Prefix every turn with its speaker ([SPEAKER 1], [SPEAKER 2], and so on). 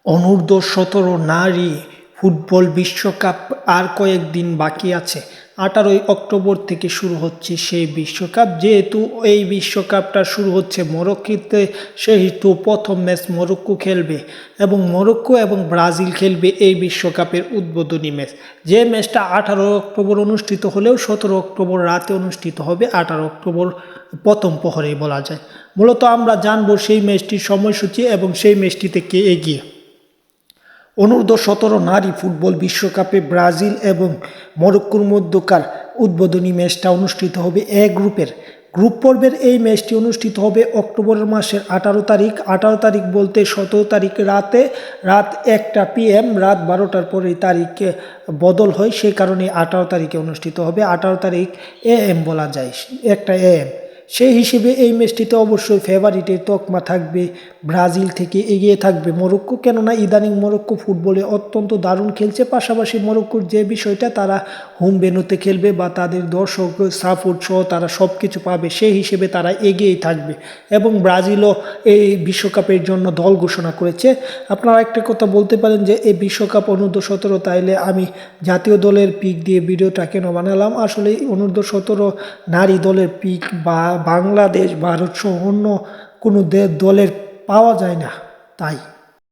[SPEAKER 1] অনূর্ধ্ব-17 নারী ফুটবল বিশ্বকাপ আর কয়েকদিন বাকি আছে। 18ই অক্টোবর থেকে শুরু হচ্ছে সেই বিশ্বকাপ। যেহেতু এই বিশ্বকাপটা শুরু হচ্ছে মরক্কোতে, সেহেতু প্রথম ম্যাচ মরক্কো খেলবে এবং মরক্কো এবং ব্রাজিল খেলবে এই বিশ্বকাপের উদ্বোধনী ম্যাচ। যে ম্যাচটা 18 অক্টোবর অনুষ্ঠিত হলেও 17 অক্টোবর রাতে অনুষ্ঠিত হবে, 18 অক্টোবর প্রথম প্রহরেই বলা যায়। মূলত আমরা জানবো সেই ম্যাচটির সময়সূচি এবং সেই ম্যাচটিতে কে এগিয়ে। অনূর্ধ্ব-17 নারী ফুটবল বিশ্বকাপে ব্রাজিল এবং মরক্কোর মধ্যকার উদ্বোধনী ম্যাচটা অনুষ্ঠিত হবে গ্রুপ পর্বের এই ম্যাচটি অনুষ্ঠিত হবে অক্টোবর মাসের 18 তারিখ। 18 তারিখ বলতে 17 তারিখ রাত 1টা PM, রাত 12টার পরে তারিখে বদল হয়, সে কারণে 18 তারিখে অনুষ্ঠিত হবে। 18 তারিখ AM বলা যায়, 1টা AM। সেই হিসেবে এই ম্যাচটিতে অবশ্যই ফেভারিটের তকমা থাকবে, ব্রাজিল থেকে এগিয়ে থাকবে মরক্কো। কেননা ইদানিং মরক্কো ফুটবলে অত্যন্ত দারুণ খেলছে। পাশাপাশি মরক্কোর যে বিষয়টা, তারা হোম ভেন্যুতে খেলবে বা তাদের দর্শক সাপোর্ট সহ তারা সব কিছু পাবে, সেই হিসেবে তারা এগিয়েই থাকবে। এবং ব্রাজিলও এই বিশ্বকাপের জন্য দল ঘোষণা করেছে। আপনারা একটা কথা বলতে পারেন যে এই বিশ্বকাপ অনূর্ধ্ব-17, তাইলে আমি জাতীয় দলের পিক দিয়ে ভিডিওটা কেন বানালাম? আসলে অনূর্ধ্ব-17 নারী দলের পিক বা বাংলাদেশ, ভারত সহ অন্য কোনো দলের পাওয়া যায় না, তাই।